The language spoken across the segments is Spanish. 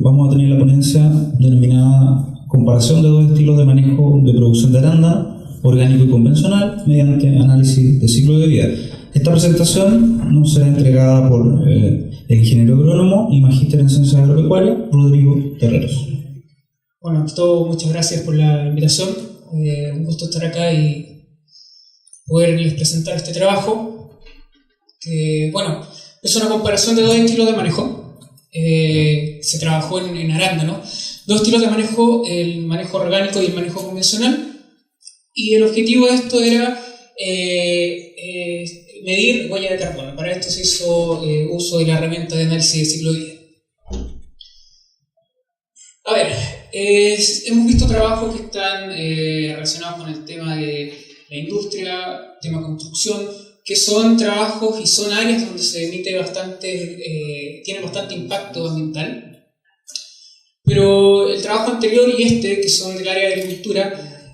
vamos a tener la ponencia denominada Comparación de dos estilos de manejo de producción de arándano, orgánico y convencional, mediante análisis de ciclo de vida. Esta presentación nos será entregada por el ingeniero agrónomo y magíster en ciencias agropecuarias, Rodrigo Terreros. Bueno, ante todo, muchas gracias por la invitación. Un gusto estar acá y poderles presentar este trabajo, que, bueno, es una comparación de dos estilos de manejo. Se trabajó en arándano. Dos estilos de manejo, el manejo orgánico y el manejo convencional. Y el objetivo de esto era medir huella de carbono. Para esto se hizo uso de la herramienta de análisis de ciclo de vida. A ver, hemos visto trabajos que están relacionados con el tema de la industria, tema construcción, que son trabajos y son áreas donde se emite tiene bastante impacto ambiental. Pero el trabajo anterior y este, que son del área de agricultura,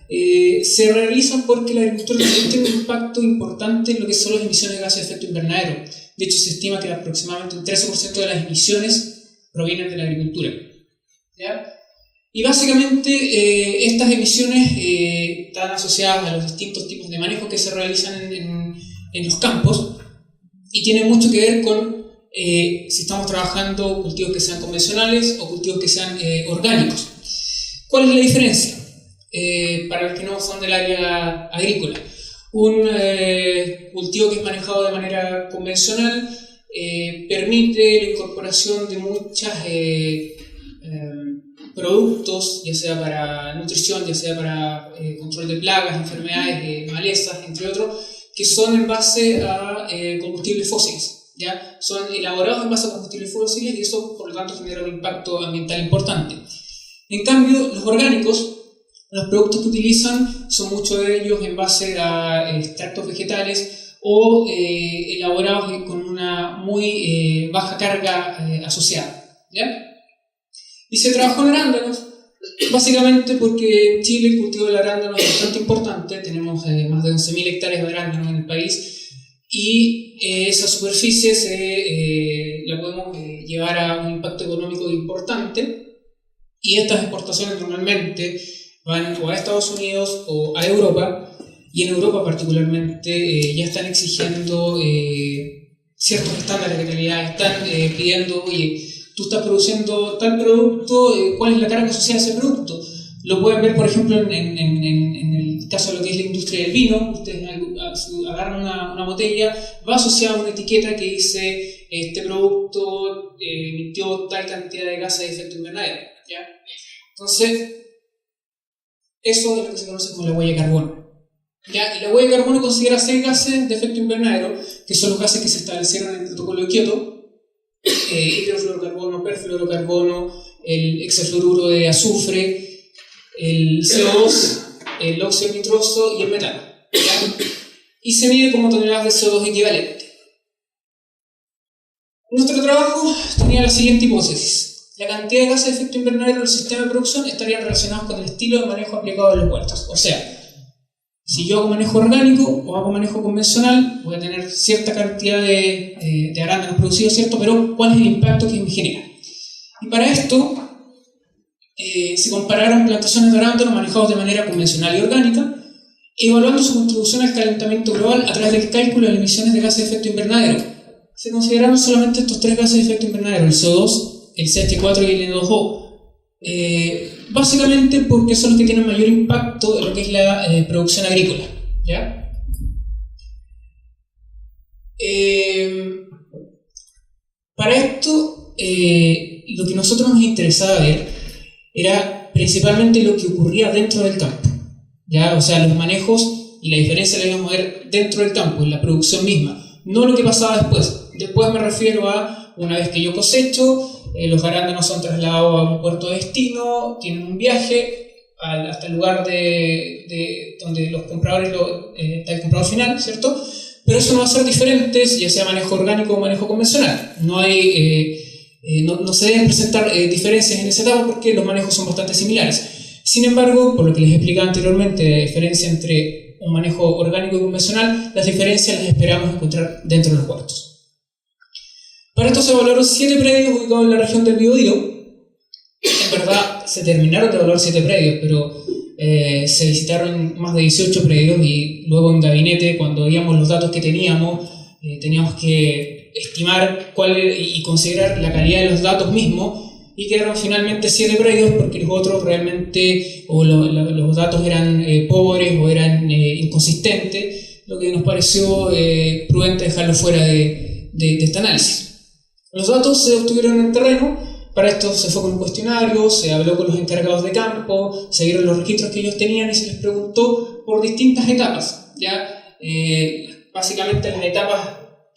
se realizan porque la agricultura tiene un impacto importante en lo que son las emisiones de gases de efecto invernadero. De hecho, se estima que aproximadamente un 13% de las emisiones provienen de la agricultura. ¿Ya? Y básicamente estas emisiones están asociadas a los distintos tipos de manejo que se realizan en los campos y tienen mucho que ver con si estamos trabajando cultivos que sean convencionales o cultivos que sean orgánicos. ¿Cuál es la diferencia? Para los que no son del área agrícola, un cultivo que es manejado de manera convencional permite la incorporación de muchos productos, ya sea para nutrición, ya sea para control de plagas, enfermedades, malezas, entre otros, que son en base a combustibles fósiles. ¿Ya? Son elaborados en base a combustibles fósiles y eso, por lo tanto, genera un impacto ambiental importante. En cambio, los orgánicos, los productos que utilizan son muchos de ellos en base a extractos vegetales o elaborados con una muy baja carga asociada. ¿Ya? Y se trabajó en arándanos, básicamente porque en Chile el cultivo del arándano es bastante importante. Tenemos más de 11.000 hectáreas de arándanos en el país y esa superficie la podemos llevar a un impacto económico importante, y estas exportaciones normalmente van o a Estados Unidos o a Europa, y en Europa particularmente ya están exigiendo ciertos estándares de calidad. Están pidiendo, oye, tú estás produciendo tal producto, ¿cuál es la carga asociada a ese producto? Lo pueden ver, por ejemplo, en el caso de lo que es la industria del vino. Ustedes agarran una botella, va asociada a una etiqueta que dice este producto emitió tal cantidad de gases de efecto invernadero. ¿Ya? Entonces, eso es lo que se conoce como la huella de carbono. ¿Ya? Y la huella de carbono considera 6 gases de efecto invernadero, que son los gases que se establecieron en el protocolo de Kioto: hidrofluorocarbono, perfluorocarbono, el hexafluoruro de azufre, el CO2, el óxido nitroso y el metano. ¿Ya? Y se mide como toneladas de CO2 equivalente. Nuestro trabajo tenía la siguiente hipótesis: la cantidad de gases de efecto invernadero del sistema de producción estarían relacionados con el estilo de manejo aplicado a los huertos. O sea, si yo hago manejo orgánico o hago manejo convencional, voy a tener cierta cantidad de arándanos producidos, ¿cierto? Pero ¿cuál es el impacto que me genera? Y para esto se compararon plantaciones de arándanos manejados de manera convencional y orgánica, evaluando su contribución al calentamiento global a través del cálculo de las emisiones de gases de efecto invernadero. Se consideraron solamente estos 3 gases de efecto invernadero: el CO2, el CH4 y el N2O. Básicamente porque son los que tienen mayor impacto en lo que es la producción agrícola. ¿Ya? Para esto, lo que nosotros nos interesaba ver era principalmente lo que ocurría dentro del campo. ¿Ya? O sea, los manejos y la diferencia la íbamos a ver dentro del campo, en la producción misma, no lo que pasaba después. Después me refiero a una vez que yo cosecho, los arándanos son trasladados a un puerto de destino, tienen un viaje hasta el lugar donde los compradores está el comprador final, ¿cierto? Pero eso no va a ser diferente, ya sea manejo orgánico o manejo convencional. No se deben presentar diferencias en esa etapa porque los manejos son bastante similares. Sin embargo, por lo que les explicaba anteriormente, la diferencia entre un manejo orgánico y convencional, las diferencias las esperamos encontrar dentro de los huertos. Para esto se evaluaron 7 predios ubicados en la región del Biobío, se terminaron de evaluar 7 predios, pero se visitaron más de 18 predios y luego en gabinete, cuando veíamos los datos que teníamos, teníamos que estimar y considerar la calidad de los datos mismos, y quedaron finalmente 7 predios porque los otros realmente, los datos eran pobres o eran inconsistentes, lo que nos pareció prudente dejarlo fuera de este análisis. Los datos se obtuvieron en terreno. Para esto se fue con un cuestionario, se habló con los encargados de campo, se vieron los registros que ellos tenían y se les preguntó por distintas etapas. ¿Ya? Básicamente las etapas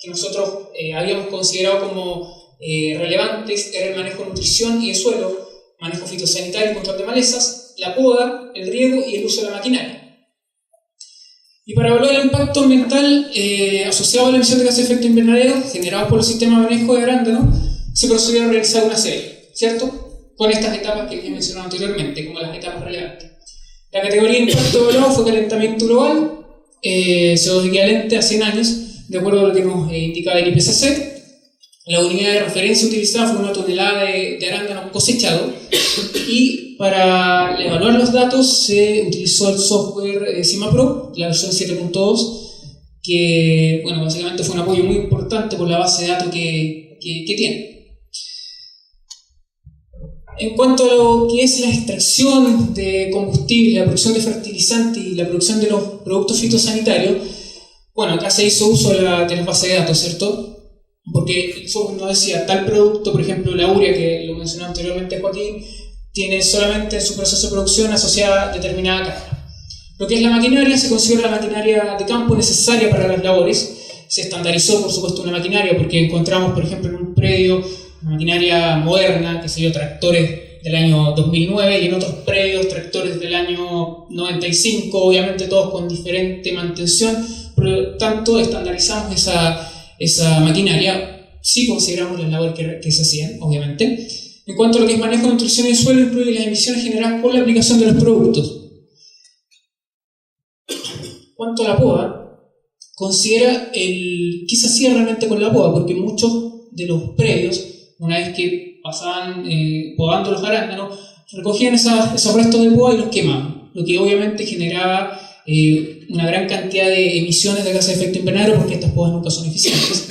que nosotros habíamos considerado como relevantes eran el manejo de nutrición y de suelo, manejo fitosanitario y control de malezas, la poda, el riego y el uso de la maquinaria. Y para evaluar el impacto ambiental asociado a la emisión de gases de efecto invernadero generados por el sistema de manejo de arándano, se procedió a realizar una serie, ¿cierto? Con estas etapas que les he mencionado anteriormente, como las etapas relevantes. La categoría de impacto evaluado fue calentamiento global, CO2 equivalente a 100 años, de acuerdo a lo que nos indicaba el IPCC. La unidad de referencia utilizada fue 1 tonelada de arándano cosechado, y para evaluar los datos se utilizó el software CIMAPRO, la versión 7.2, que bueno, básicamente fue un apoyo muy importante por la base de datos que tiene. En cuanto a lo que es la extracción de combustible, la producción de fertilizantes y la producción de los productos fitosanitarios, bueno, acá se hizo uso de las bases de datos, ¿cierto? Porque el software nos decía, tal producto, por ejemplo la urea, que lo mencionó anteriormente Joaquín, tiene solamente en su proceso de producción asociada determinada carga. Lo que es la maquinaria, se considera la maquinaria de campo necesaria para las labores. Se estandarizó, por supuesto, una maquinaria, porque encontramos, por ejemplo, en un predio una maquinaria moderna, que se dio tractores del año 2009, y en otros predios tractores del año 95, obviamente todos con diferente mantención, por lo tanto estandarizamos esa maquinaria, sí consideramos las labores que se hacían, obviamente. En cuanto a lo que es manejo de nutrición y suelo, incluye las emisiones generadas por la aplicación de los productos. En cuanto a la poda, considera qué se hacía realmente con la poda, porque muchos de los predios, una vez que pasaban podando los arándanos, recogían esos restos de poda y los quemaban, lo que obviamente generaba una gran cantidad de emisiones de gases de efecto invernadero, porque estas podas nunca son eficientes.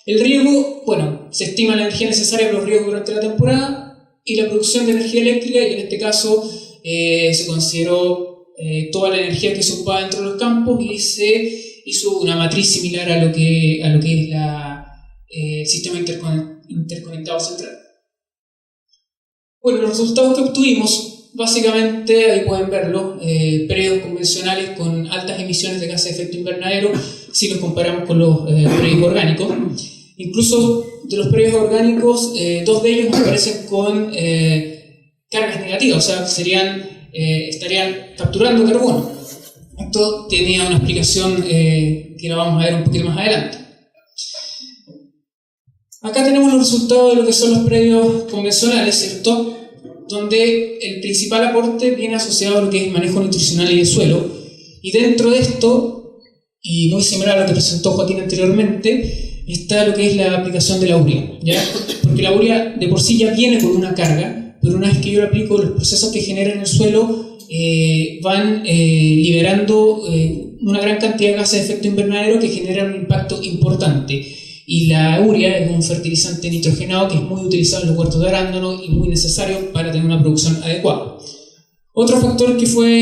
El riego, bueno, se estima la energía necesaria para los riegos durante la temporada, y la producción de energía eléctrica, y en este caso se consideró toda la energía que se ocupaba dentro de los campos, y se hizo una matriz similar a lo que es el sistema interconectado central. Bueno, los resultados que obtuvimos, básicamente, ahí pueden verlo, predios convencionales con altas emisiones de gases de efecto invernadero, si los comparamos con los predios orgánicos. Incluso de los predios orgánicos, 2 de ellos aparecen con cargas negativas, o sea, estarían capturando carbono. Esto tenía una explicación que la vamos a ver un poquito más adelante. Acá tenemos los resultados de lo que son los predios convencionales, ¿cierto? Donde el principal aporte viene asociado a lo que es el manejo nutricional y de suelo. Y dentro de esto, y muy similar a lo que presentó Joaquín anteriormente, está lo que es la aplicación de la urea, ¿ya? Porque la urea de por sí ya viene con una carga, pero una vez que yo la aplico, los procesos que genera en el suelo van liberando una gran cantidad de gases de efecto invernadero que generan un impacto importante. Y la urea es un fertilizante nitrogenado que es muy utilizado en los huertos de arándano y muy necesario para tener una producción adecuada. Otro factor que fue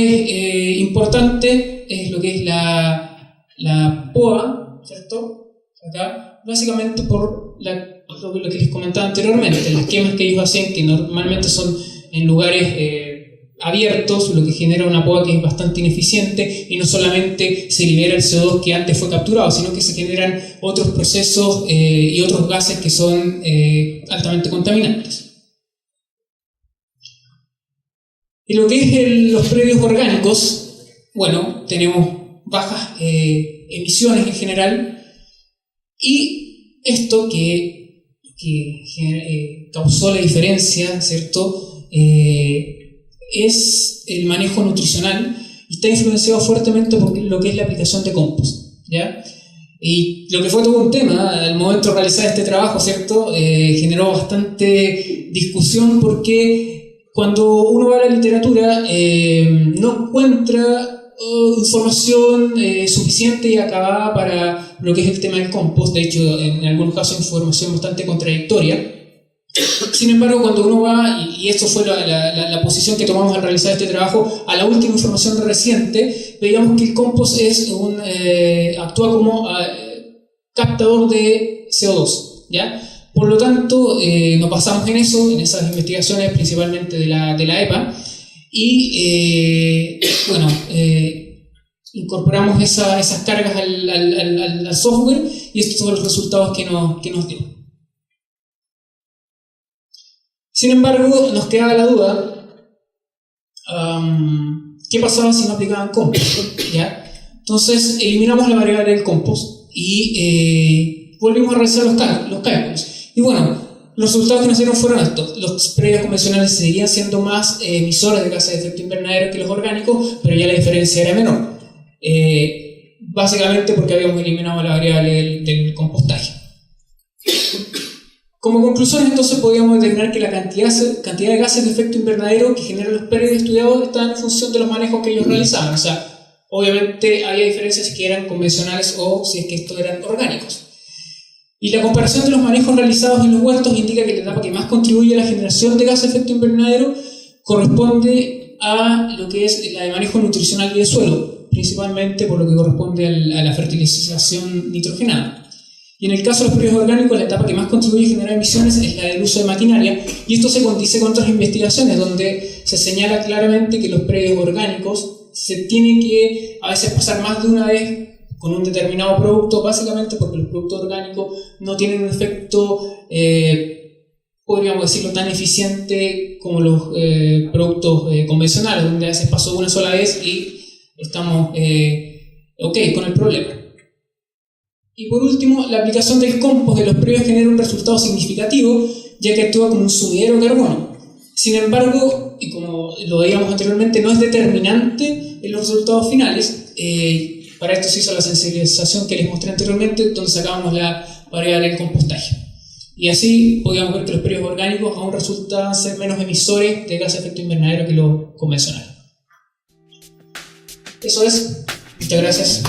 importante es lo que es la poda, ¿cierto? Acá, básicamente por lo que les comentaba anteriormente, las quemas que ellos hacen, que normalmente son en lugares abiertos, lo que genera una poda que es bastante ineficiente, y no solamente se libera el CO2 que antes fue capturado, sino que se generan otros procesos y otros gases que son altamente contaminantes. Y lo que es los predios orgánicos, bueno, tenemos bajas emisiones en general, y esto que causó la diferencia, ¿cierto? Es el manejo nutricional, y está influenciado fuertemente por lo que es la aplicación de compost, ¿ya? Y lo que fue todo un tema al momento de realizar este trabajo, ¿cierto? Generó bastante discusión, porque cuando uno va a la literatura no encuentra información suficiente y acabada para lo que es el tema del compost. De hecho, en algunos casos información bastante contradictoria. Sin embargo, cuando uno va, y esto fue la posición que tomamos al realizar este trabajo, a la última información reciente, veíamos que el compost actúa como captador de CO2, ¿ya? Por lo tanto, nos basamos en eso, en esas investigaciones principalmente de la EPA, y incorporamos esas cargas al software, y estos son los resultados que nos dio. Sin embargo, nos quedaba la duda, ¿qué pasaba si no aplicaban compost? ¿Ya? Entonces, eliminamos la variable del compost y volvimos a realizar los cálculos. Y bueno, los resultados que nos dieron fueron estos. Los sprayers convencionales seguían siendo más emisores de gases de efecto invernadero que los orgánicos, pero ya la diferencia era menor. Básicamente porque habíamos eliminado la variable del compostaje. Como conclusión, entonces, podíamos determinar que la cantidad de gases de efecto invernadero que generan los sprayers estudiados estaban en función de los manejos que ellos realizaban. O sea, obviamente había diferencias si que eran convencionales o si es que estos eran orgánicos. Y la comparación de los manejos realizados en los huertos indica que la etapa que más contribuye a la generación de gases de efecto invernadero corresponde a lo que es la de manejo nutricional y de suelo, principalmente por lo que corresponde a la fertilización nitrogenada. Y en el caso de los sprayers orgánicos, la etapa que más contribuye a generar emisiones es la del uso de maquinaria, y esto se condice con otras investigaciones donde se señala claramente que los sprayers orgánicos se tienen que a veces pasar más de una vez con un determinado producto, básicamente porque los productos orgánicos no tienen un efecto, podríamos decirlo, tan eficiente como los productos convencionales, donde a veces pasó una sola vez y estamos ok con el problema. Y por último, la aplicación del compost de los sprayers genera un resultado significativo, ya que actúa como un sumidero de carbono. Sin embargo, y como lo veíamos anteriormente, no es determinante en los resultados finales. Para esto se hizo la sensibilización que les mostré anteriormente, donde sacábamos la variable del compostaje. Y así podíamos ver que los sprayers orgánicos aún resultaban ser menos emisores de gases de efecto invernadero que los convencionales. Eso es. Muchas gracias.